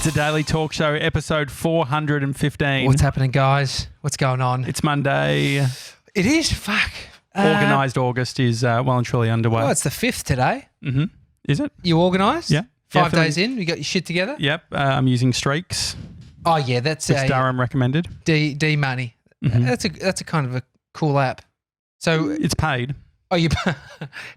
a daily talk show, episode 415. What's happening, guys? What's going on? It's Monday. It is. Fuck. Organised August is well and truly underway. Oh, it's the 5th today. Mm-hmm. Is it? You organised? Yeah. 5 days in, you got your shit together? Yep. I'm using Streaks. Oh, yeah, that's Which Durham recommended. D Money. Mm-hmm. That's a kind of a cool app. So it's paid. Oh, you?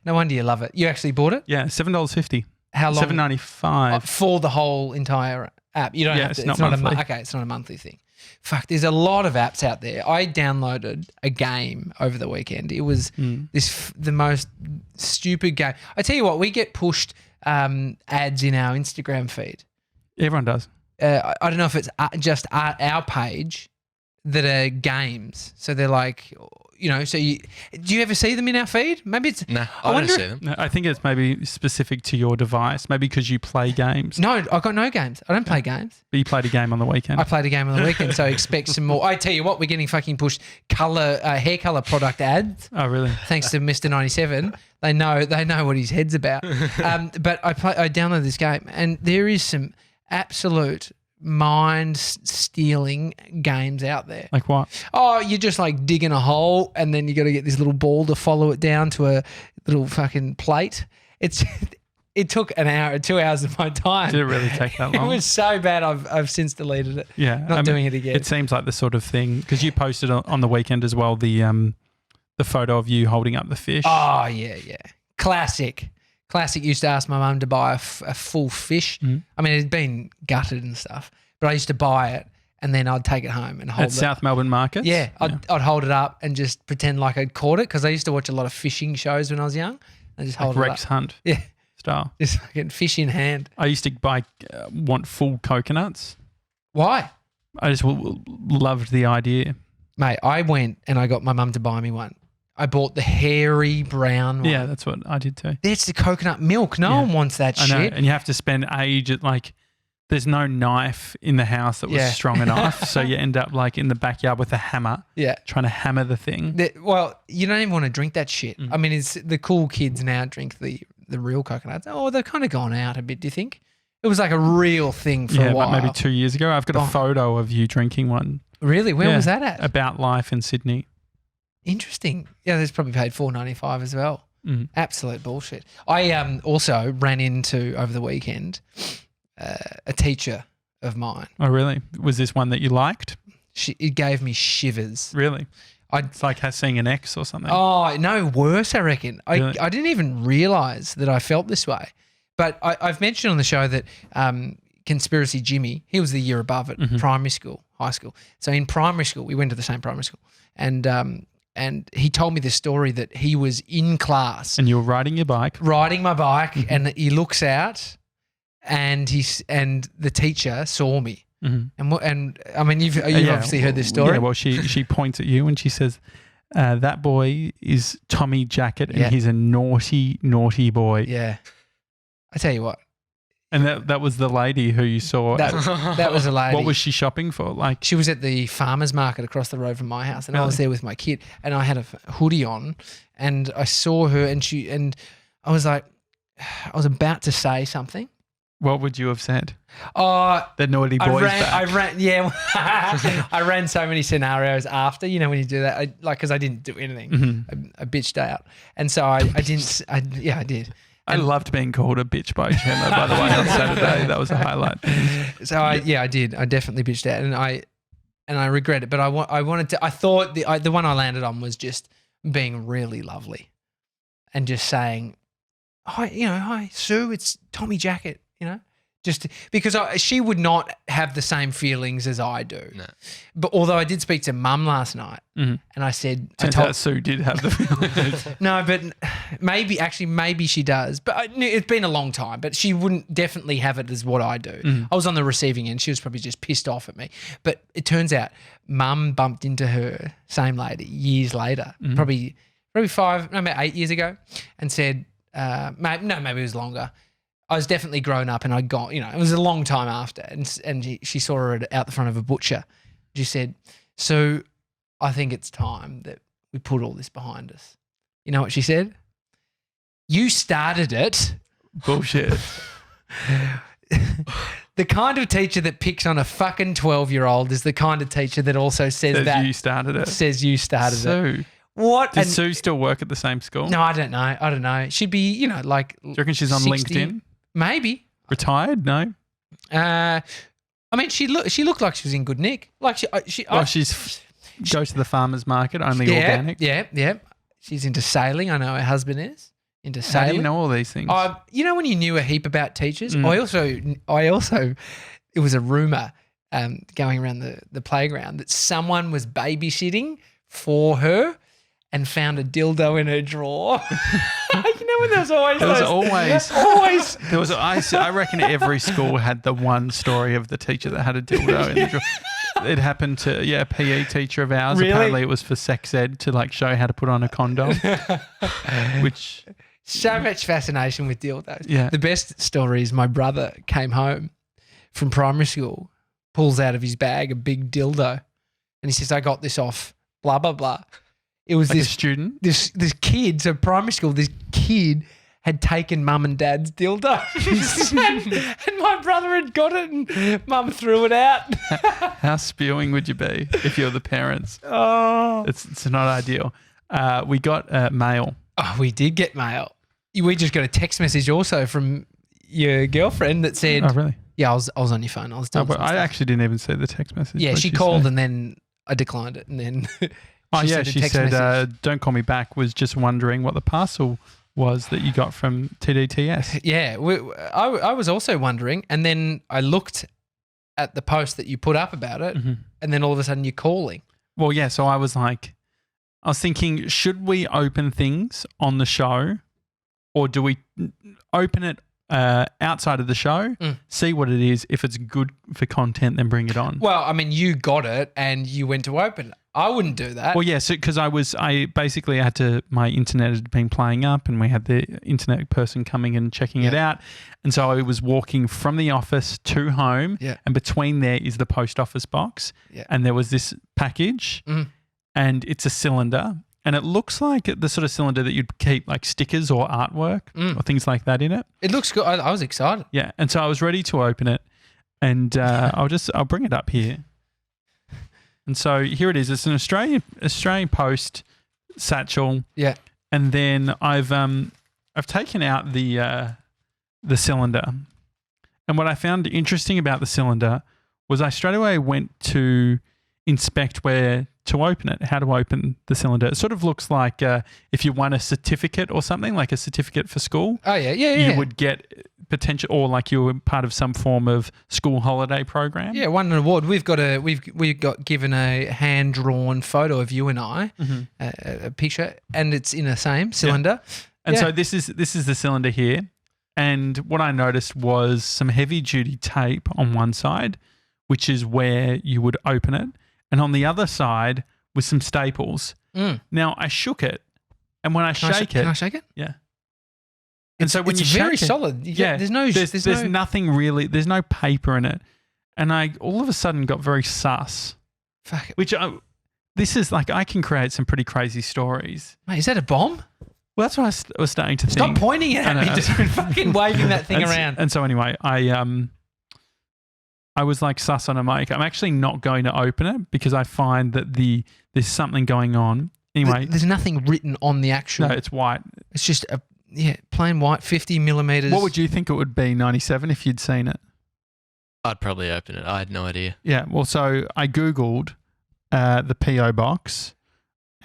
No wonder you love it. You actually bought it? Yeah, $7.50. How long? $7.95 for the whole entire app. You don't have to. It's not monthly. It's not a monthly thing. Fuck, there's a lot of apps out there. I downloaded a game over the weekend. It was the most stupid game. I tell you what, we get pushed ads in our Instagram feed. Everyone does. I don't know if it's just our page that are games. So they're like, you know, do you ever see them in our feed? Maybe it's... No, I don't see them. No, I think it's maybe specific to your device, maybe because you play games. No, I've got no games. I don't play games. But you played a game on the weekend. I played a game on the weekend, so expect some more. I tell you what, we're getting fucking pushed hair colour product ads. Oh, really? Thanks to Mr. 97. They know what his head's about. But I downloaded this game, and there is some absolute mind-stealing games out there. Like what? Oh, you're just like digging a hole, and then you got to get this little ball to follow it down to a little fucking plate. It took an hour, 2 hours of my time. Did it really take that long? It was so bad. I've since deleted it. Yeah, not doing it again. It seems like the sort of thing because you posted on the weekend as well the photo of you holding up the fish. Oh yeah. Classic. Used to ask my mum to buy a full fish. Mm. I mean, it had been gutted and stuff, but I used to buy it and then I'd take it home and hold it. At South Melbourne markets? Yeah, I'd hold it up and just pretend like I'd caught it because I used to watch a lot of fishing shows when I was young. I just hold like it Rex up. Hunt. Yeah. Style. Just fucking fish in hand. I used to want full coconuts. Why? I just loved the idea. Mate, I went and I got my mum to buy me one. I bought the hairy brown one. Yeah, that's what I did too. That's the coconut milk. No one wants that I know. shit. And you have to spend age at there's no knife in the house that was strong enough. So you end up like in the backyard with a hammer. Yeah. Trying to hammer the thing. Well, you don't even want to drink that shit. I mean, it's the cool kids now drink the real coconuts. Oh, they've kind of gone out a bit, do you think? It was like a real thing for a while. But maybe 2 years ago. I've got a photo of you drinking one. Really? Where was that at? About Life in Sydney. Interesting. Yeah, there's probably paid $4.95 as well. Mm. Absolute bullshit. I also ran into, over the weekend, a teacher of mine. Oh, really? Was this one that you liked? It gave me shivers. Really? It's like seeing an ex or something. Oh, no, worse, I reckon. Really? I didn't even realise that I felt this way. But I've mentioned on the show that Conspiracy Jimmy, he was the year above at primary school, high school. So in primary school, we went to the same primary school. And he told me this story that he was in class. And you were riding your bike. Riding my bike, and he looks out and the teacher saw me. Mm-hmm. And I mean, you've obviously heard this story. Yeah, well, she points at you and she says, that boy is Tommy Jackett and he's a naughty, naughty boy. Yeah. I tell you what. And that was the lady who you saw. That was a lady. What was she shopping for? She was at the farmer's market across the road from my house, and I was there with my kid, and I had a hoodie on, and I saw her, and I was like, I was about to say something. What would you have said? Oh, the naughty boy's back. I ran so many scenarios after, you know, when you do that, because I didn't do anything. I bitched out, and so I did. I loved being called a bitch by Chandler, by the way, on Saturday. That was a highlight. So I did. I definitely bitched out, and I regret it. But I thought the one I landed on was just being really lovely, and just saying, hi Sue, it's Tommy Jackett, you know. Just because she would not have the same feelings as I do. No. But although I did speak to Mum last night, and I said... Turns out Sue did have the feelings. No, but maybe she does. But it's been a long time, but she wouldn't definitely have it as what I do. I was on the receiving end. She was probably just pissed off at me. But it turns out Mum bumped into her, same lady, years later, probably 8 years ago, and said, maybe it was longer. I was definitely grown up, and it was a long time after, and she saw her out the front of a butcher. She said, "So I think it's time that we put all this behind us." You know what she said? "You started it." Bullshit. The kind of teacher that picks on a fucking 12-year-old is the kind of teacher that also says that you started it. Says you started it. Sue. What? Does Sue still work at the same school? No, I don't know. She'd be, like. Do you reckon she's on 60? LinkedIn? Maybe. Retired? No. I mean, she looked like she was in good nick. Like she's goes to the farmer's market, only organic. Yeah. She's into sailing. I know her husband is into sailing. How do you know all these things? When you knew a heap about teachers, I also, it was a rumor going around the playground that someone was babysitting for her and found a dildo in her drawer. When there was always. I reckon every school had the one story of the teacher that had a dildo in the drawer. It happened to a PE teacher of ours. Really? Apparently, it was for sex ed to show how to put on a condom. Which so much fascination with dildos. Yeah. The best story is my brother came home from primary school, pulls out of his bag a big dildo, and he says, "I got this off blah blah blah." It was a student. This kid, so primary school, this kid had taken mum and dad's dildo. and my brother had got it and mum threw it out. How spewing would you be if you're the parents? Oh. It's not ideal. We got mail. Oh, we did get mail. We just got a text message also from your girlfriend that said, "Oh, really? Yeah, I was on your phone. I was doing I actually didn't even see the text message." Yeah, she called and then I declined it and then she said, "Don't call me back. Was just wondering what the parcel was that you got from TDTS." Yeah, I was also wondering, and then I looked at the post that you put up about it, and then all of a sudden you're calling. Well, yeah. So I was thinking, should we open things on the show, or do we open it outside of the show, see what it is? If it's good for content, then bring it on. Well, I mean, you got it and you went to open it. I wouldn't do that. Well, yeah, because my internet had been playing up and we had the internet person coming and checking it out. And so I was walking from the office to home and between there is the post office box and there was this package and it's a cylinder and it looks like the sort of cylinder that you'd keep stickers or artwork or things like that in it. It looks good. I was excited. Yeah, and so I was ready to open it and I'll bring it up here. And so here it is. It's an Australian Post satchel. Yeah. And then I've taken out the cylinder. And what I found interesting about the cylinder was I straight away went to inspect where to open it, how to open the cylinder. It sort of looks like if you won a certificate or something, like a certificate for school. Oh, yeah. You would get potential, or you were part of some form of school holiday program. Yeah, won an award. We've got given a hand drawn photo of you and I, a picture, and it's in the same cylinder. Yeah. And so this is the cylinder here, and what I noticed was some heavy duty tape on one side, which is where you would open it, and on the other side was some staples. Now I shook it, and when Can I shake it? Yeah. And so when it's you very shake solid. it, there's nothing really. There's no paper in it, and I all of a sudden got very sus. Fuck. Which this is I can create some pretty crazy stories. Mate, is that a bomb? Well, that's what I was starting to think. Stop pointing it at me, just fucking waving that thing around. And so anyway, I was sus on a mic. I'm actually not going to open it because I find that there's something going on. Anyway, there's nothing written on the actual. No, it's white. It's just plain white, 50 millimeters. What would you think it would be, 97, if you'd seen it? I'd probably open it. I had no idea. Yeah, well, so I Googled the PO box,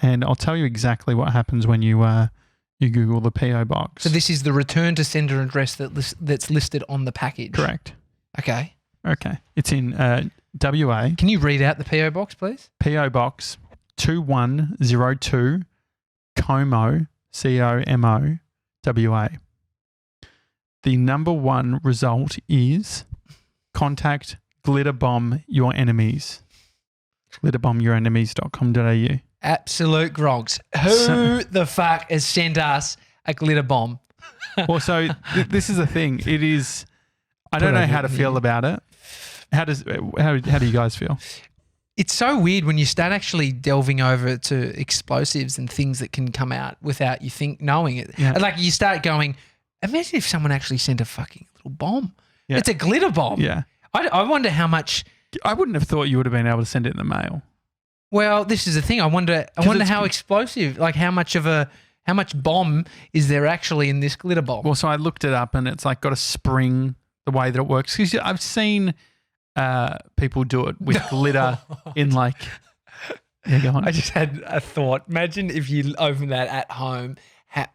and I'll tell you exactly what happens when you Google the PO box. So this is the return to sender address that's listed on the package. Correct. Okay. It's in WA. Can you read out the PO box, please? PO box 2102 Como, COMO, WA. The number one result is contact glitter bomb your enemies. glitterbombyourenemies.com.au. Absolute Gronks. Who the fuck has sent us a glitter bomb? Well, so this is the thing. It is. I don't know how to feel about it. How do you guys feel? It's so weird when you start actually delving over to explosives and things that can come out without you knowing it. Yeah. Like you start going, imagine if someone actually sent a fucking little bomb. Yeah. It's a glitter bomb. Yeah. I wonder how much. I wouldn't have thought you would have been able to send it in the mail. Well, this is the thing. I wonder how explosive, like how much bomb is there actually in this glitter bomb? Well, so I looked it up and it's like got a spring the way that it works. Because I've seen people do it with glitter in like. Yeah, go on. I just had a thought. Imagine if you open that at home.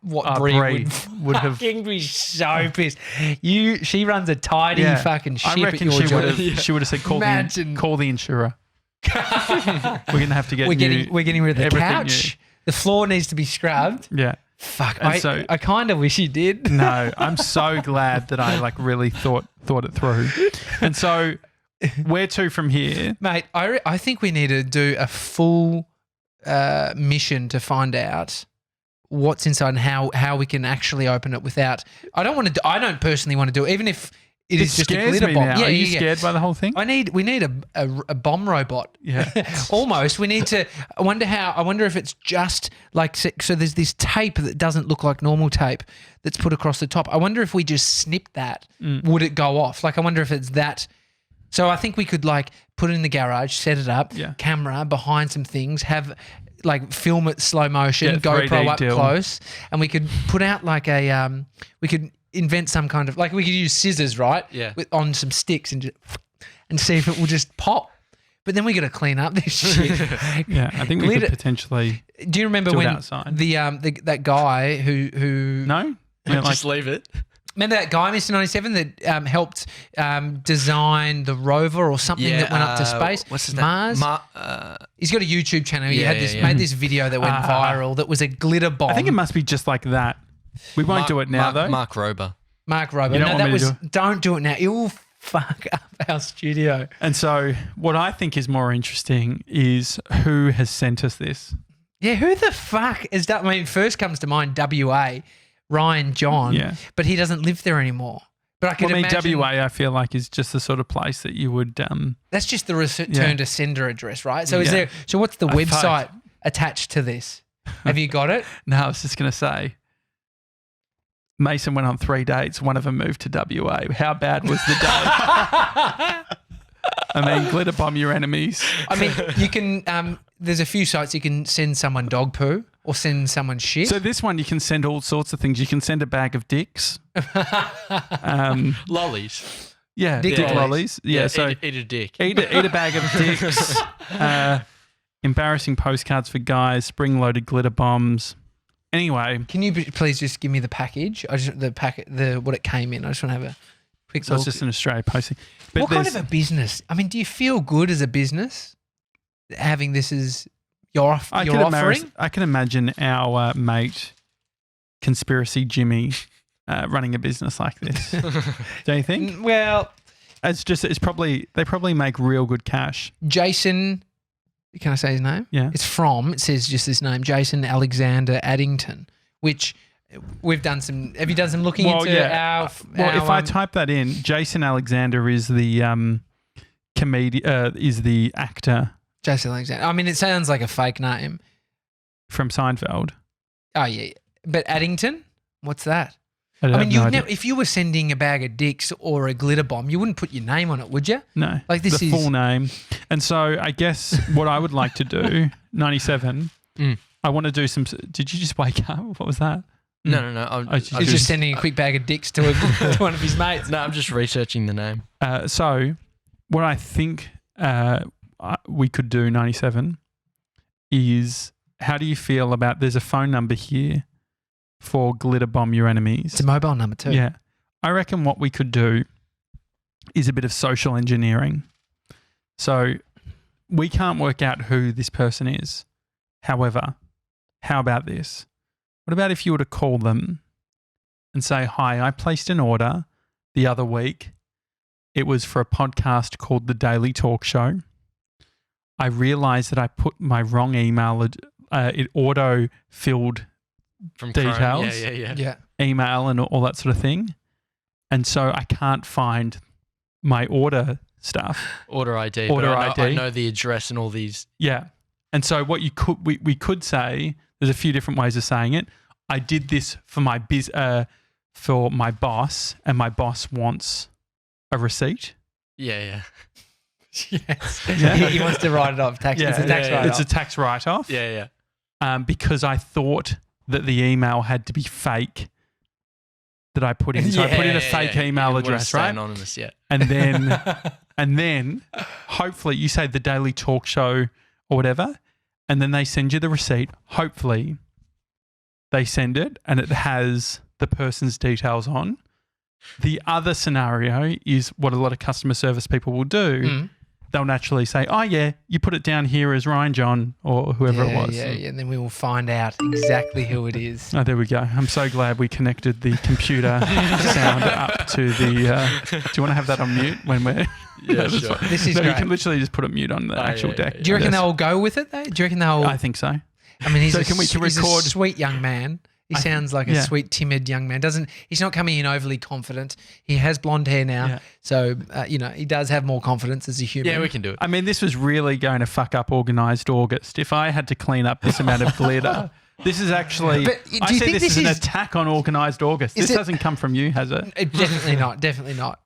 Brie would have be so pissed. She runs a tidy fucking ship. I reckon she would have said, call the insurer. We're gonna have to get. We're getting rid of the couch. New. The floor needs to be scrubbed. Yeah. Fuck. I kind of wish you did. No, I'm so glad that I like really thought it through. And so, where to from here, mate? I think we need to do a full mission to find out what's inside and how we can actually open it without. I don't personally want to do it, even if it is just a glitter bomb. Now. Are you scared by the whole thing? We need a bomb robot. Yeah. Almost. We need to. I wonder if it's just like so. There's this tape that doesn't look like normal tape that's put across the top. I wonder if we just snip that, would it go off? Like I wonder if it's that. So I think we could like put it in the garage, set it up, camera behind some things, have. Like film it slow motion, GoPro up close, and we could put out like we could invent some kind of like we could use scissors, right? Yeah. On some sticks and see if it will just pop. But then we got to clean up this shit. Yeah, I think we could potentially. Do you remember when that guy who? No, just leave it. Remember that guy, Mr. 97, that helped design the rover or something that went up to space? What's his Mars? name? He's got a YouTube channel. He made this video that went viral that was a glitter bomb. I think it must be just like that. We won't do it now, though. Mark Rober. Don't do it now. It will fuck up our studio. And so what I think is more interesting is who has sent us this. Yeah, who the fuck is that? I mean, first comes to mind WA. Ryan John, but he doesn't live there anymore. But I can imagine WA, I feel like is just the sort of place that you would. That's just the return to sender address, right? So is there? So what's the website attached to this? Have you got it? No, I was just going to say. Mason went on 3 dates. One of them moved to WA. How bad was the day? I mean, glitter bomb your enemies. I mean, you can. There's a few sites you can send someone dog poo or send someone shit. So this one you can send all sorts of things. You can send a bag of dicks, lollies. Yeah, dick lollies. Yeah, so eat a dick. Eat a bag of dicks. Embarrassing postcards for guys. Spring-loaded glitter bombs. Anyway, can you please just give me the package? What it came in. I just want to have a quick. So it's just an Australia posting. But what kind of a business? I mean, do you feel good as a business having this as your offering? I can imagine our mate, Conspiracy Jimmy, running a business like this. Don't you think? Well, they probably make real good cash. Jason. Can I say his name? Yeah. It says just his name, Jason Alexander Addington, which we've done some. Have you done some looking into our. If I type that in, Jason Alexander is the comedian, is the actor. Jason Alexander. I mean, it sounds like a fake name. From Seinfeld. Oh, yeah. But Addington? What's that? I mean, if you were sending a bag of dicks or a glitter bomb, you wouldn't put your name on it, would you? No. Like this the full name. And so I guess what I would like to do, 97, I want to do some. Did you just wake up? What was that? No. He's just sending a quick bag of dicks to one of his mates. No, I'm just researching the name. So what I think we could do, 97, is how do you feel about there's a phone number here for glitter bomb your enemies. It's a mobile number too. Yeah. I reckon what we could do is a bit of social engineering. So we can't work out who this person is. However, how about this? What about if you were to call them and say, hi, I placed an order the other week. It was for a podcast called The Daily Talk Show. I realized that I put my wrong email. It auto-filled from details, yeah, email and all that sort of thing. And so I can't find my order stuff. Order ID. I know the address and all these. Yeah. And so what we could say, there's a few different ways of saying it. I did this for my boss, and my boss wants a receipt. Yeah. Yes. He wants to write it off. It's a tax write-off. It's a tax write-off. Yeah. Because I thought that the email had to be fake that I put in. So I put in a fake email address, right? Anonymous, yeah. And then hopefully you say the Daily Talk Show or whatever, and then they send you the receipt. Hopefully they send it and it has the person's details on. The other scenario is what a lot of customer service people will do. Mm. They'll naturally say, oh, yeah, you put it down here as Ryan John or whoever it was. Yeah, and then we will find out exactly who it is. Oh, there we go. I'm so glad we connected the computer sound up to the do you want to have that on mute when we're... Yeah, sure. This is great. You can literally just put it mute on the actual deck. Do you reckon they'll go with it, though? Do you reckon they'll... I think so. I mean, he's he's a sweet young man. He sounds like a sweet, timid young man. He's not coming in overly confident. He has blonde hair now, so he does have more confidence as a human. Yeah, we can do it. I mean, this was really going to fuck up Organised August. If I had to clean up this amount of glitter, this is actually. But I say this is an attack on Organised August. This hasn't come from you, has it? Definitely not. Definitely not.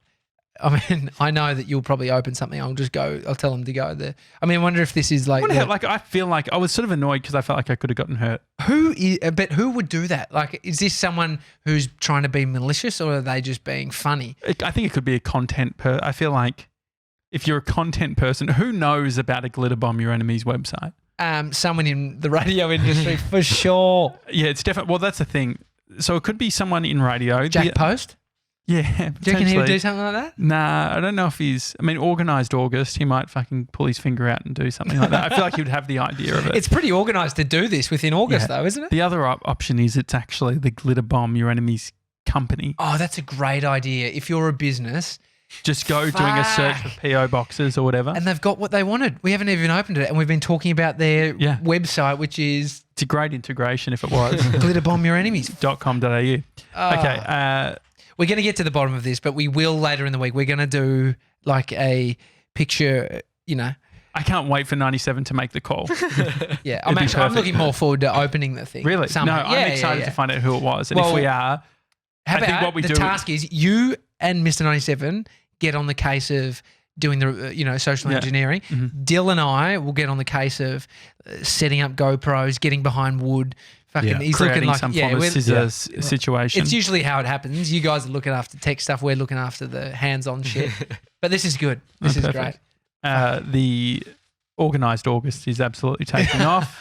I mean, I know that you'll probably open something. I'll tell them to go there. I mean, I wonder if this is like... I feel like I was sort of annoyed because I felt like I could have gotten hurt. But who would do that? Like, is this someone who's trying to be malicious or are they just being funny? I think it could be a content I feel like if you're a content person, who knows about a glitter bomb your enemy's website? Someone in the radio industry for sure. Yeah, it's definitely... Well, that's the thing. So it could be someone in radio. Jack Post? Yeah, do you reckon he would do something like that? Nah, I don't know if Organised August, he might fucking pull his finger out and do something like that. I feel like he would have the idea of it. It's pretty organised to do this within August though, isn't it? The other option is it's actually the glitter bomb your enemy's company. Oh, that's a great idea. If you're a business... Just go doing a search for PO boxes or whatever. And they've got what they wanted. We haven't even opened it and we've been talking about their website, which is... It's a great integration if it was. glitterbombyourenemies.com.au. Okay, we're going to get to the bottom of this, but we will later in the week. We're going to do like a picture, I can't wait for 97 to make the call. Yeah, I'm looking more forward to opening the thing. Really? No, I'm excited to find out who it was. And if we are, I think what we do... The task is you and Mr. 97 get on the case of doing the, social engineering. Mm-hmm. Dill and I will get on the case of setting up GoPros, getting behind wood. He's creating looking like some form of scissors situation. It's usually how it happens. You guys are looking after tech stuff. We're looking after the hands-on shit. But this is good. This is great. The Organised August is absolutely taking off.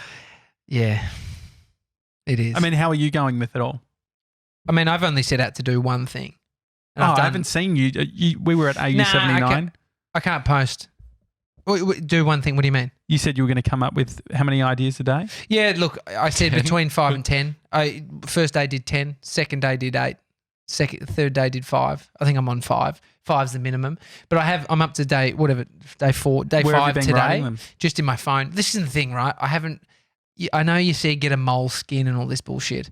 Yeah, it is. I mean, how are you going with it all? I mean, I've only set out to do one thing. I haven't seen you. We were at AU79. I can't post. Do one thing. What do you mean? You said you were going to come up with how many ideas a day? Yeah, look, I said between 5 and 10. First day did 10. Second day did 8. Third day did 5. I think I'm on 5. 5's the minimum. But I'm up to day 4, day 5 today. Just in my phone. This is the thing, right? I know you said get a moleskin and all this bullshit.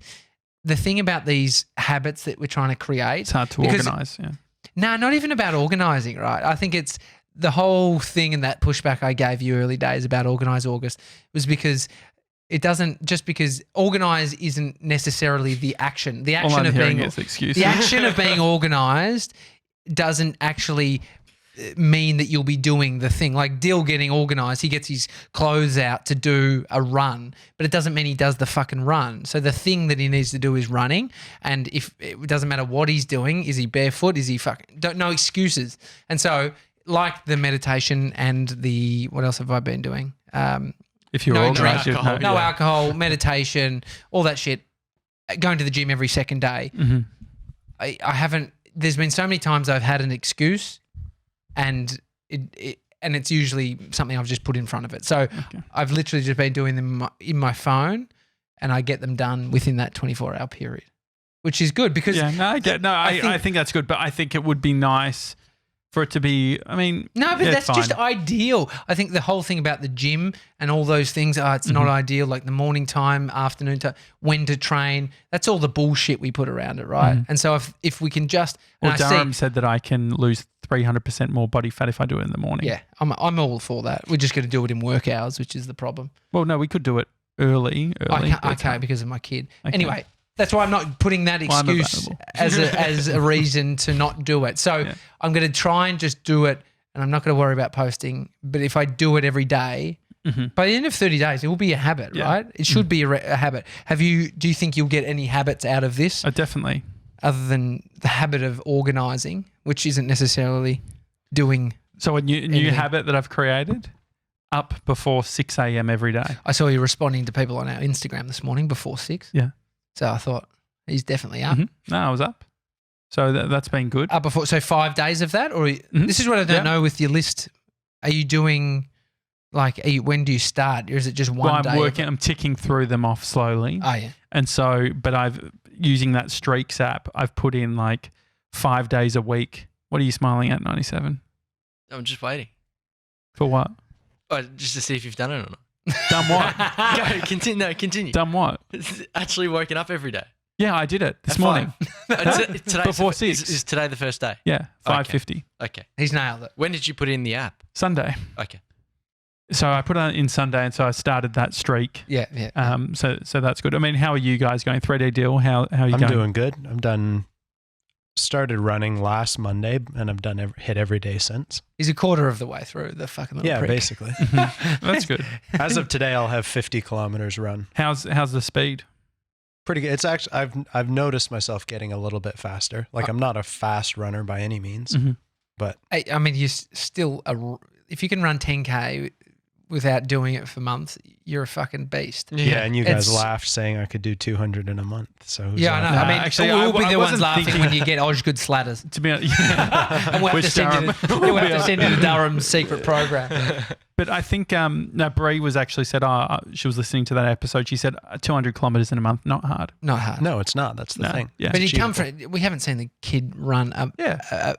The thing about these habits that we're trying to create. It's hard to organise, yeah. No, not even about organising, right? I think it's the whole thing in that pushback I gave you early days about Organised August was because it doesn't, just because organise isn't necessarily the action. The action of being the action of being organised doesn't actually mean that you'll be doing the thing. Like Dill getting organised, he gets his clothes out to do a run, but it doesn't mean he does the fucking run. So the thing that he needs to do is running, and if it doesn't matter what he's doing, is he barefoot, is he no excuses. And so like the meditation and the, what else have I been doing? If you're organised, no alcohol, meditation, all that shit, going to the gym every second day. Mm-hmm. I haven't, there's been so many times I've had an excuse and it's usually something I've just put in front of it. So I've literally just been doing them in my phone and I get them done within that 24-hour period, which is good because... I think that's good, but I think it would be nice for it to be, No, but that's just ideal. I think the whole thing about the gym and all those things, it's not ideal, like the morning time, afternoon time, when to train, that's all the bullshit we put around it, right? And so if we can just... Well, Durham said that I can lose 300% more body fat if I do it in the morning. Yeah, I'm all for that. We're just going to do it in work hours, which is the problem. Well, no, we could do it early. I can't because of my kid. Okay. Anyway, that's why I'm not putting that excuse as a reason to not do it. So I'm going to try and just do it and I'm not going to worry about posting. But if I do it every day, by the end of 30 days, it will be a habit, right? It should be a habit. Do you think you'll get any habits out of this? Definitely. Other than the habit of organising, which isn't necessarily doing. So a new habit that I've created, up before 6 a.m. every day. I saw you responding to people on our Instagram this morning before 6. Yeah. So I thought he's definitely up. No, I was up. So that's been good. Up before, so 5 days of that? Or this is what I don't know with your list. Are you doing when do you start? Or is it just one day? I'm ticking through them off slowly. Oh, yeah. And so, but using that Streaks app, I've put in 5 days a week. What are you smiling at, 97? I'm just waiting. For what? Oh, just to see if you've done it or not. Done what? Go, continue. No, continue. Done what? Actually woken up every day. Yeah, I did it this morning. Before 6. Is today the first day? Yeah, 5:50. Okay. He's nailed it. When did you put in the app? Sunday. Okay. So I put it in Sunday, and so I started that streak. Yeah. So that's good. I mean, how are you guys going? 3-day deal. How are you going? I'm doing good. Started running last Monday, and I've hit every day since. He's a quarter of the way through the fucking little prick. Basically. That's good. As of today, I'll have 50 kilometers run. How's the speed? Pretty good. It's actually I've noticed myself getting a little bit faster. I'm not a fast runner by any means, but I mean, you're still if you can run 10K without doing it for months, you're a fucking beast. Yeah, and you guys laughed saying I could do 200 in a month. So yeah, I know. I mean, actually, we'll be the ones laughing when you get Osgood slatters. To be honest, and we'll have to send you to Durham's secret program. But I think Bree was actually said, she was listening to that episode. She said 200 kilometers in a month, not hard. Not hard. No, it's not. That's the thing. Yeah. But we haven't seen the kid run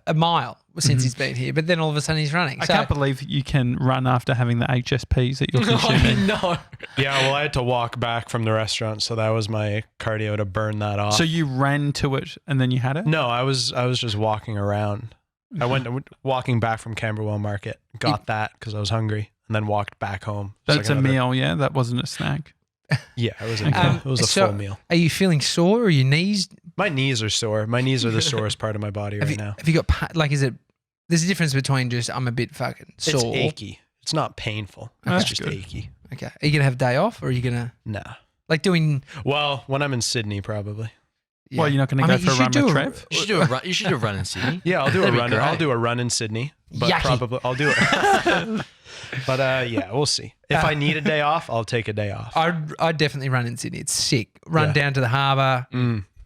a mile since he's been here, but then all of a sudden he's running. I can't believe you can run after having the HSPs that you're consuming. No. Yeah, well, I had to walk back from the restaurant, so that was my cardio to burn that off. So you ran to it and then you had it? No, I was just walking around. I went walking back from Camberwell Market, got that because I was hungry, and then walked back home. That's a meal, yeah? That wasn't a snack? Yeah, it was a full meal. Are you feeling sore or your knees? My knees are sore. My knees are the sorest part of my body now. Have you got, is it, there's a difference between just I'm a bit fucking sore. It's achy. It's not painful. Okay. It's just achy. Okay. Are you going to have a day off or are you going to? Nah. Well, when I'm in Sydney, probably. Yeah. Well, you're not going to go for a run with Trev? You should do a run in Sydney. Yeah, I'll do a run. I'll do a run in Sydney, but probably I'll do it. But yeah, we'll see. If I need a day off, I'll take a day off. I'd definitely run in Sydney. It's sick. Run down to the harbour.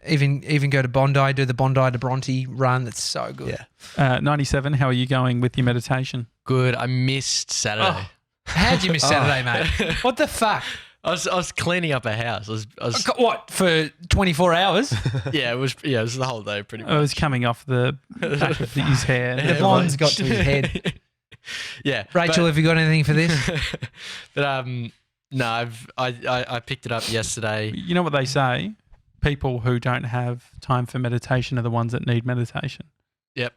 Even go to Bondi. Do the Bondi to Bronte run. That's so good. Yeah. 97. How are you going with your meditation? Good. I missed Saturday. Oh, how'd you miss Saturday, mate? What the fuck? I was cleaning up a house. I was what, for 24 hours? it was the whole day pretty much. It was coming off the back of his hair. The blonde's got to his head. Yeah. Rachel, have you got anything for this? But no, I picked it up yesterday. You know what they say? People who don't have time for meditation are the ones that need meditation. Yep.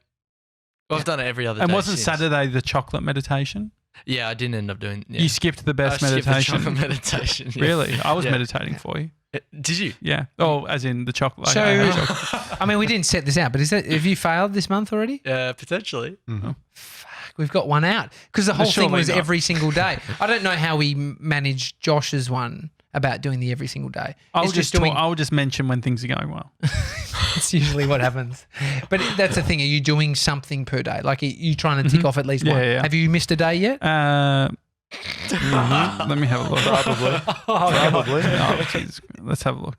Well, I've done it every other day. And wasn't Saturday the chocolate meditation? Yeah, I didn't end up doing. Yeah. You skipped the best I meditation. skipped the chocolate meditation. Yeah. Really? I was meditating for you. Did you? Yeah. Oh, as in the chocolate. So, I mean, we didn't set this out, but have you failed this month already? Potentially. Mm-hmm. Fuck, we've got one out because the whole thing was every single day. I don't know how we managed Josh's one about doing the every single day. I'll just mention when things are going well. That's usually what happens. But that's the thing. Are you doing something per day? Like, are you trying to tick off at least one? Yeah. Have you missed a day yet? Let me have a look. Probably. Probably. Oh, geez. Let's have a look.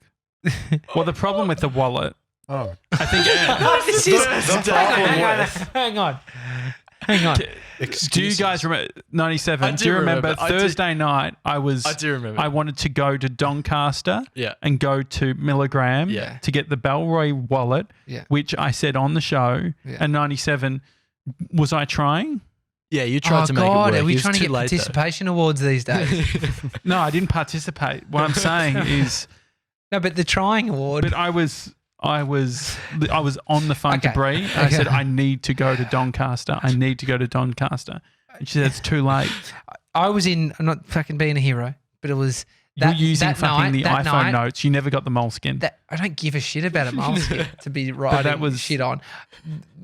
Well, the problem with the wallet, Oh. I think Hang on. Do you guys remember 97? Do you remember Thursday night? I do remember. I wanted to go to Doncaster and go to Milligram to get the Bellroy wallet, which I said on the show. And 97, was I trying? Yeah, you tried to make it work. Are we trying to get participation awards these days? No, I didn't participate. What I'm saying is, no, but the trying award. But I was on the phone to Bree. I said, I need to go to Doncaster. And she said, it's too late. I'm not fucking being a hero, but it was You're using fucking the iPhone notes. You never got the moleskin. I don't give a shit about a moleskin to be writing shit on.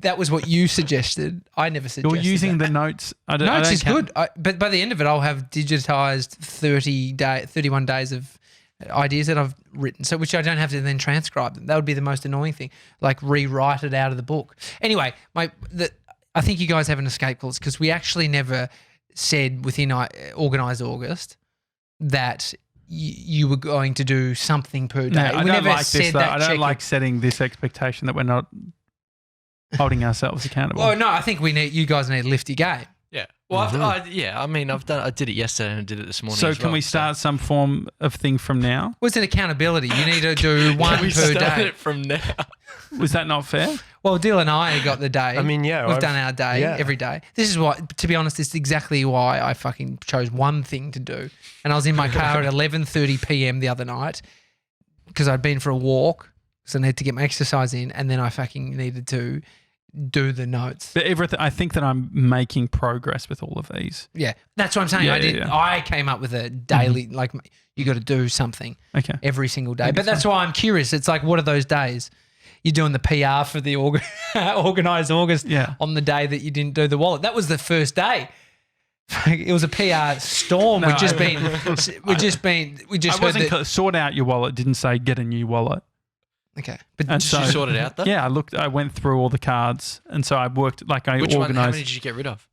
That was what you suggested. I never suggested. You're using the notes. Notes is good. But by the end of it, I'll have digitized 31 days of ideas that I've written, so which I don't have to then transcribe them. That would be the most annoying thing, like rewrite it out of the book. Anyway, I think you guys have an escape clause because we actually never said within Organised August that you were going to do something per day. No, I don't like this, though. I don't like setting this expectation that we're not holding ourselves accountable. Well, no, I think you guys need to lift your game. Yeah. Well, I did it yesterday and I did it this morning. So can we start some form of thing from now? Well, it's an accountability. You need to do one per day. It from now. Was that not fair? Well, Dill and I got the day. I mean, yeah. We've done our day every day. This is what, to be honest, this is exactly why I fucking chose one thing to do. And I was in my car at 11:30 p.m. the other night because I'd been for a walk, so I needed to get my exercise in, and then I fucking needed to do the notes. But I think that I'm making progress with all of these. Yeah, that's what I'm saying. I came up with a daily, like you got to do something every single day. But that's why I'm curious. It's like, what are those days? You're doing the PR for the Organised August on the day that you didn't do the wallet. That was the first day. It was a PR storm. I wasn't sort out your wallet. Didn't say get a new wallet. Okay, but did you sort it out though? Yeah, I went through all the cards, and so I worked Which organised. One, how many did you get rid of?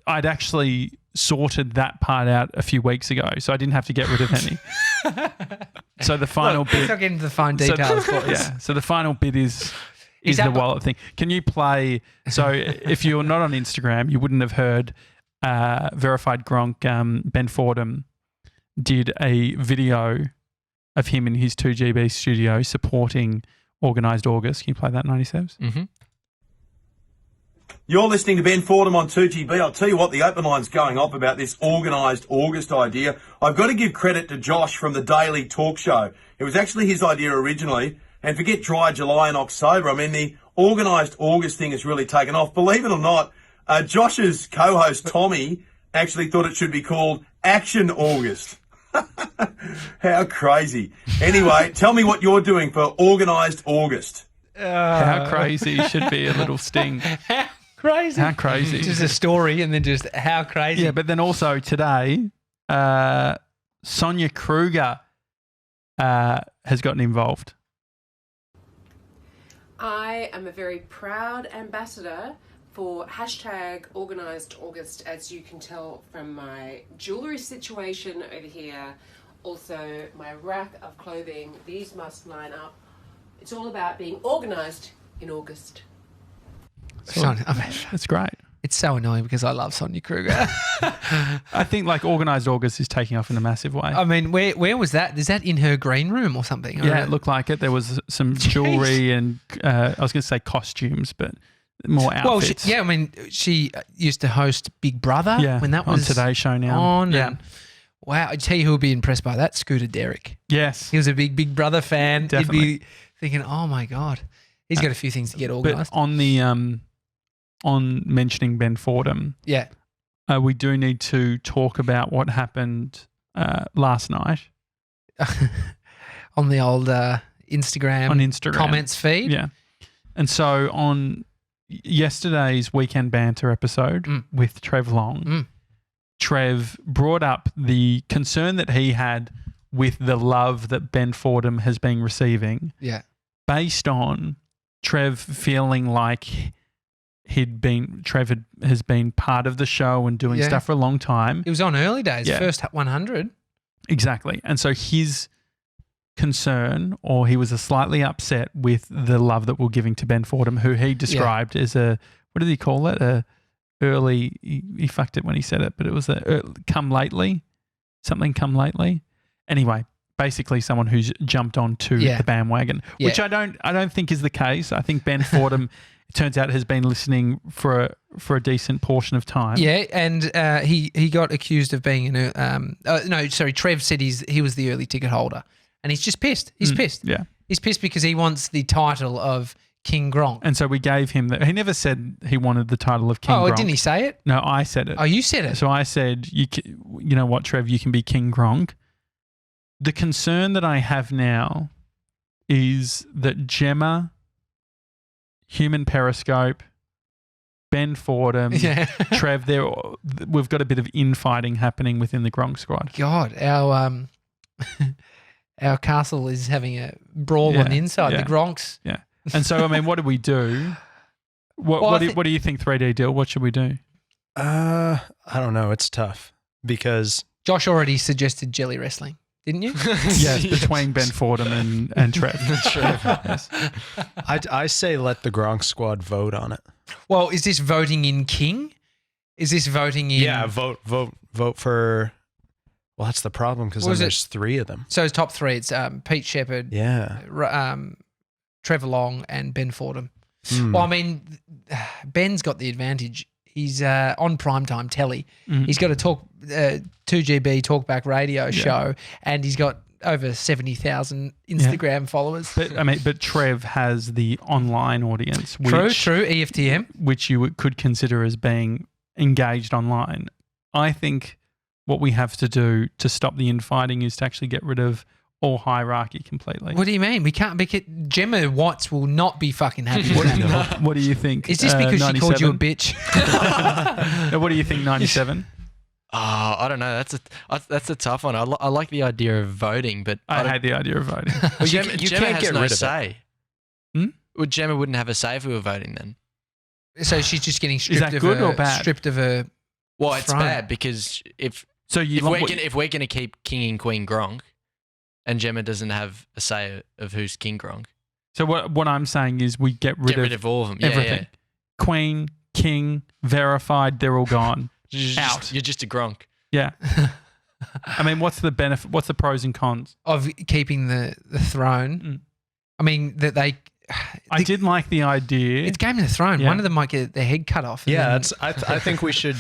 I'd actually sorted that part out a few weeks ago, so I didn't have to get rid of any. So the final bit. Let's not get into the fine details, boys. So the final bit is the wallet thing. Can you play? So if you're not on Instagram, you wouldn't have heard. Verified Gronk, Ben Fordham, did a video of him in his 2GB studio supporting Organised August. Can you play that, 97s? Mm-hmm. You're listening to Ben Fordham on 2GB. I'll tell you what, the open line's going off about this Organised August idea. I've got to give credit to Josh from the Daily Talk Show. It was actually his idea originally. And forget dry July and October. I mean, the Organised August thing has really taken off. Believe it or not, Josh's co-host, Tommy, actually thought it should be called Action August. How crazy. Anyway, tell me what you're doing for Organised August. How crazy should be a little sting. How crazy. How crazy. Just a story and then just how crazy. Yeah, but then also today, Sonia Kruger has gotten involved. I am a very proud ambassador for hashtag Organised August, as you can tell from my jewellery situation over here. Also, my rack of clothing. These must line up. It's all about being organised in August. That's great. It's so annoying because I love Sonia Kruger. I think like Organised August is taking off in a massive way. I mean, where was that? Is that in her green room or something? Yeah, it looked like it. There was some jewellery and I was going to say costumes, but more outfits. Well, she used to host Big Brother when that was on Today Show now. On wow, I tell you who would be impressed by that, Scooter Derrick. Yes. He was a big Brother fan. Definitely. He'd be thinking, oh my God, he's got a few things to get organised. But on the on mentioning Ben Fordham, we do need to talk about what happened last night on the old Instagram comments feed. Yeah, and so on yesterday's weekend banter episode with Trev Long, Trev brought up the concern that he had with the love that Ben Fordham has been receiving. Yeah, based on Trev feeling like Trev has been part of the show and doing stuff for a long time. It was on early days, first 100. Exactly. And so his concern, or he was slightly upset with the love that we're giving to Ben Fordham, who he described as what did he call it? He fucked it when he said it, but it was come lately. Anyway, basically someone who's jumped onto the bandwagon, which I don't think is the case. I think Ben Fordham, it turns out, has been listening for a decent portion of time. Yeah, and he got accused of being Trev said he was the early ticket holder, and he's just pissed. He's pissed. Yeah, he's pissed because he wants the title of King Gronk. And so we gave him that. He never said he wanted the title of King Gronk. Oh, didn't he say it? No, I said it. Oh, you said it. So I said, you know what, Trev, you can be King Gronk, The concern that I have now is that Gemma, Human Periscope, Ben Fordham, Trev, we've got a bit of infighting happening within the Gronk squad. God, our castle is having a brawl on the inside. The Gronks. Yeah. And so, I mean, what do we do? What do you think, 3D Deal? What should we do? I don't know. It's tough because Josh already suggested jelly wrestling, didn't you? Yes, between Ben Fordham and Trev. Yes. I say let the Gronk squad vote on it. Well, is this voting in King? Is this voting in? Yeah, vote for. Well, that's the problem because there's 3 of them. So it's top 3. It's Pete Shepherd, Trevor Long, and Ben Fordham. Well, I mean, Ben's got the advantage. He's on primetime telly. He's got a 2GB talkback radio show, and he's got over 70,000 Instagram followers. But Trev has the online audience. True, EFTM. Which you could consider as being engaged online. I think what we have to do to stop the infighting is to actually get rid of all hierarchy completely. What do you mean? We can't make it. Gemma Watts will not be fucking happy. What do you think? Is this because she called you a bitch? What do you think, 97? I don't know. That's a tough one. I like the idea of voting, but I hate the idea of voting. Well, Gemma can't has get no rid of say. Well, Gemma wouldn't have a say if we were voting then. So she's just getting stripped Is that good or bad? Stripped of her. Well, it's throne. bad because if we're going to keep King and Queen Gronk, and Gemma doesn't have a say of who's King Gronk. So what I'm saying is we get rid of all of them. Everything. Yeah. Queen, King, verified, they're all gone. Out. You're just a Gronk. Yeah. I mean, what's the benefit? What's the pros and cons of keeping the throne? I mean, that I did like the idea. It's Game of the Throne. One of them might get their head cut off. I think we should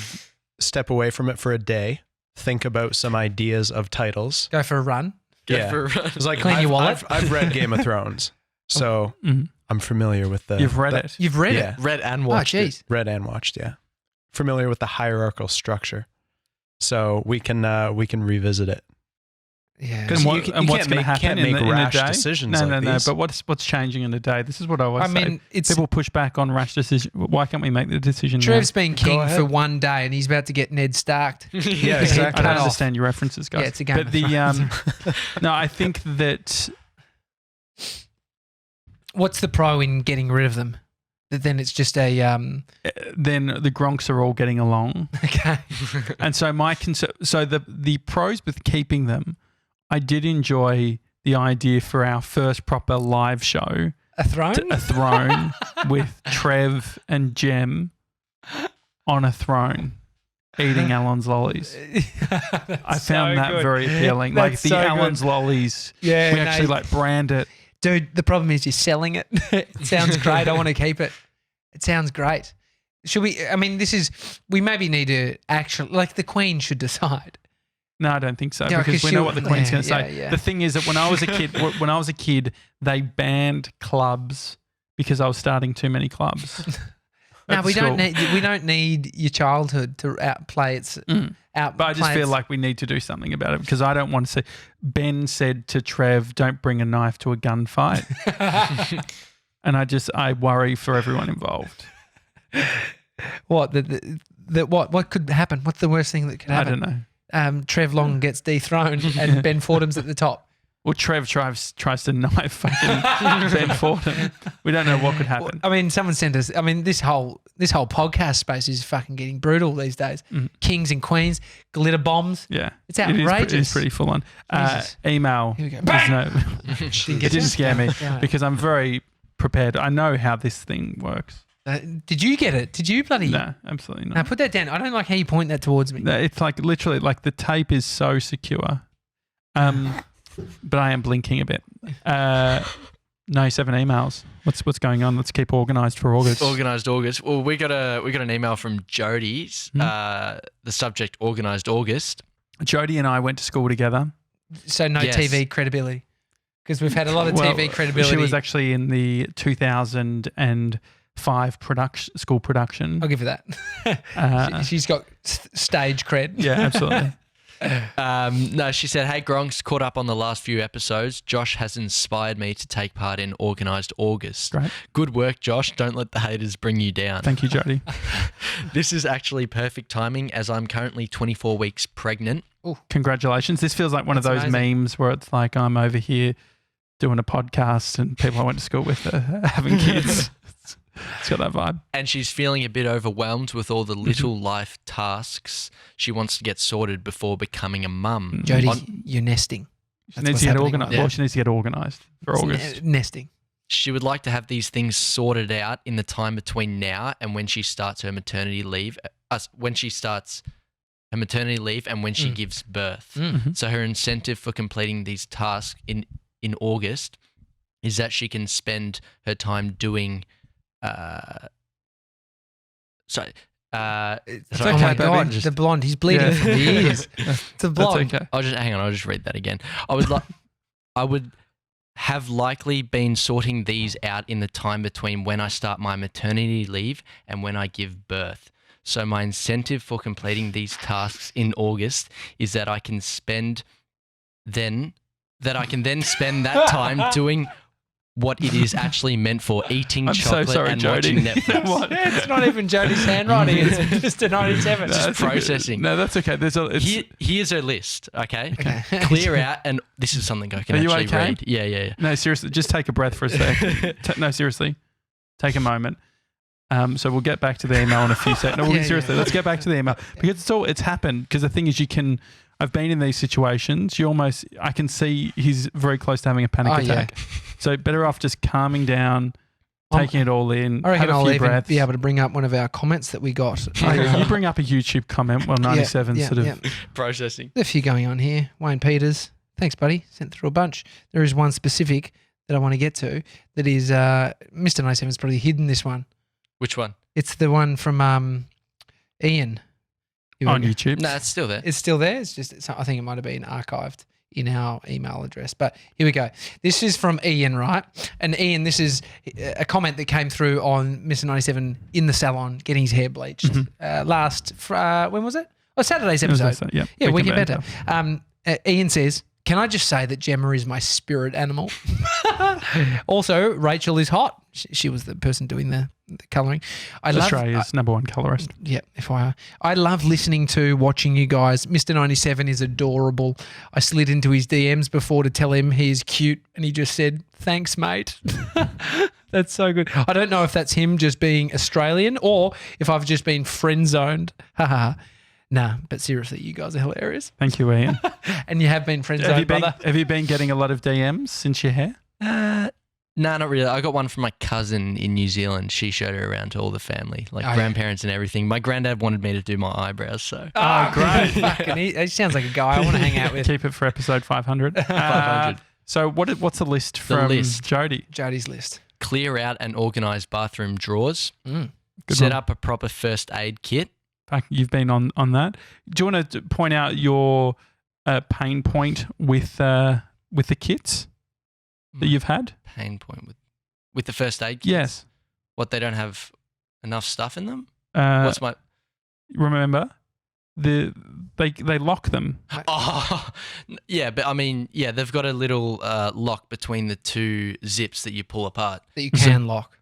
step away from it for a day. Think about some ideas of titles. Go for a run. It's like Clean your wallet. I've read Game of Thrones, so I'm familiar with the. You've read it. You've read it. Read and watched. Oh, jeez. Read and watched. Yeah, familiar with the hierarchical structure, so we can revisit it. Yeah, because what's going to happen can't make rash in a day? decisions. No. These. But what's changing in a day? This is what I always say. mean, people push back on rash decisions. Why can't we make the decision? Trev's now? been king for one day, and he's about to get Ned Starked. Yeah, exactly. I don't understand your references, guys. Yeah, it's a Game of Thrones. No, I think that. What's the pro in getting rid of them? That then it's just a. Then the Gronks are all getting along. Okay. And so so the pros with keeping them. I did enjoy the idea for our first proper live show. A throne? A throne with Trev and Jem on a throne eating Alan's lollies. I found that very appealing. That's like the Alan's lollies. Yeah, we actually brand it. Dude, the problem is you're selling it. It sounds great. I want to keep it. It sounds great. Should we, we maybe need to actually, the Queen should decide. No, I don't think so because we know what the Queen's going to say. Yeah. The thing is that when I was a kid, they banned clubs because I was starting too many clubs. No, we don't need your childhood to outplay its out. But I just feel like we need to do something about it because I don't want to see. Ben said to Trev, "Don't bring a knife to a gunfight," and I worry for everyone involved. What what could happen? What's the worst thing that could happen? I don't know. Trev Long gets dethroned and Ben Fordham's at the top. Well, Trev tries to knife fucking Ben Fordham. We don't know what could happen. Someone sent us. This whole podcast space is fucking getting brutal these days. Kings and queens, glitter bombs. Yeah, it's outrageous. It's pretty full on. Email. Here we go. It didn't scare me because I'm very prepared. I know how this thing works. Did you get it? Did you bloody? No, absolutely not. Now put that down. I don't like how you point that towards me. No, it's literally the tape is so secure. But I am blinking a bit. No 7 emails. What's going on? Let's keep organised for August. Organised August. Well, we got an email from Jodie's. The subject Organised August. Jodie and I went to school together. So no TV credibility because we've had a lot of TV credibility. She was actually in the 2005 school production. I'll give her that. She's got stage cred. Yeah, absolutely. No, she said, "Hey, Gronk's caught up on the last few episodes. Josh has inspired me to take part in Organised August. Great. Good work, Josh. Don't let the haters bring you down." Thank you, Jody. This is actually perfect timing as I'm currently 24 weeks pregnant. Ooh. Congratulations. This feels like one of those amazing. memes where it's like I'm over here doing a podcast and people I went to school with are having kids. It's got that vibe. And she's feeling a bit overwhelmed with all the little life tasks she wants to get sorted before becoming a mum. Jody, you're nesting. She needs to get organised. Well, she needs to get organised for August. Nesting. She would like to have these things sorted out in the time between now and when she starts her maternity leave. When she starts her maternity leave and when she gives birth. Mm-hmm. So her incentive for completing these tasks in August is that she can spend her time doing. It's Sorry, oh my God, the blonde. He's bleeding from the ears. It's a blonde. That's okay. I'll just read that again. I would have likely been sorting these out in the time between when I start my maternity leave and when I give birth. So my incentive for completing these tasks in August is that I can then spend that time doing what it is actually meant for, eating chocolate and Jody. watching Netflix. It's not even Jody's handwriting. It's just a 97. Just processing. No, that's okay. Here's her list, okay? Clear out, and this is something I can Are you actually okay? read. Yeah. No, seriously, just take a breath for a sec. No, seriously, take a moment. So we'll get back to the email in a few seconds. No, seriously, let's get back to the email because it's happened. Because the thing is, I've been in these situations. I can see he's very close to having a panic attack. Yeah. So better off just calming down, taking it all in. I reckon have a I'll few even breaths. be able to bring up one of our comments that we got. You bring up a YouTube comment. Well, 97 Processing. There's a few going on here. Wayne Peters, thanks, buddy. Sent through a bunch. There is one specific that I want to get to. That is Mr. 97's probably hidden this one. Which one? It's the one from Ian. on YouTube. No, it's still there. It's still there. I think it might have been archived in our email address. But here we go. This is from Ian, right? And Ian, this is a comment that came through on Mr. 97 in the salon getting his hair bleached last, when was it? Oh, Saturday's episode. Yeah, Weekend Banter. Ian says, "Can I just say that Gemma is my spirit animal?" Also, Rachel is hot. She was the person doing the colouring. Australia's number one colourist. Yeah, FYI. I love watching you guys. Mr. 97 is adorable. I slid into his DMs before to tell him he is cute, and he just said, "Thanks, mate." That's so good. I don't know if that's him just being Australian or if I've just been friend zoned. Nah, but seriously, you guys are hilarious. Thank you, Ian. And you have been friend zoned, brother. Have you been getting a lot of DMs since your hair? No, not really. I got one from my cousin in New Zealand. She showed it around to all the family, grandparents and everything. My granddad wanted me to do my eyebrows, so. Oh, great. He sounds like a guy I want to hang out with. Keep it for episode 500. 500. So what's the list from Jody? Jody's list. Clear out and organise bathroom drawers. Good Set one. up a proper first aid kit. You've been on that. Do you want to point out your pain point with the kits that you've had? Pain point with the first aid kits? Yes. What, they don't have enough stuff in them? Remember, they lock them. Oh, yeah, but I mean, yeah, they've got a little lock between the two zips that you pull apart. That you can lock.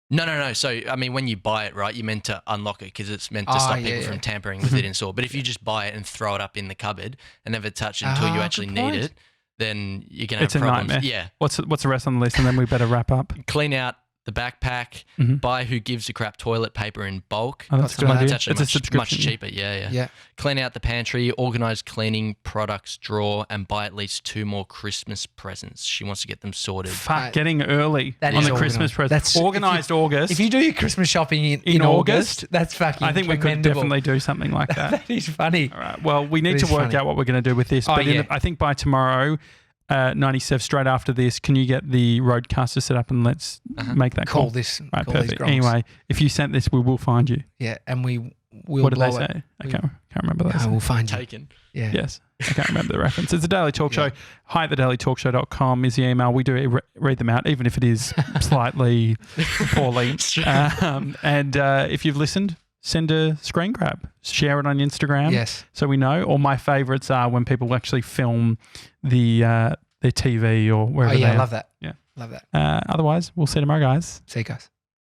No. So, I mean, when you buy it, right, you're meant to unlock it because it's meant to stop people from tampering with it in store. But if you just buy it and throw it up in the cupboard and never touch it until you actually need it, then you can have problems. It's a nightmare. Yeah. What's the rest on the list? And then we better wrap up. Clean out the backpack. Buy Who Gives a Crap toilet paper in bulk. Oh, that's a good idea. It's actually It's a subscription. much cheaper. Yeah. Clean out the pantry, organise cleaning products drawer, and buy at least 2 more Christmas presents. She wants to get them sorted. Getting early on the Christmas present. That's Organised August. If you do your Christmas shopping in August, that's fucking I think we could definitely do something like that. That is funny. All right. Well, we need to work out what we're going to do with this. But I think by tomorrow, 97, straight after this, can you get the roadcaster set up and let's make that call? This. Right, call perfect. Anyway, if you sent this, we will find you. Yeah, and we will. What did blow they say? it. I can't remember that. No, we'll find you. Taken. Yeah. Yes. I can't remember the reference. It's a Daily Talk Show. Hi at thedailytalkshow.com is the email. We do read them out, even if it is slightly poorly. And if you've listened, send a screen grab, share it on Instagram. Yes. So we know. Or my favourites are when people actually film their TV or wherever they are. I love that. Yeah. Love that. Otherwise, we'll see you tomorrow, guys. See you guys.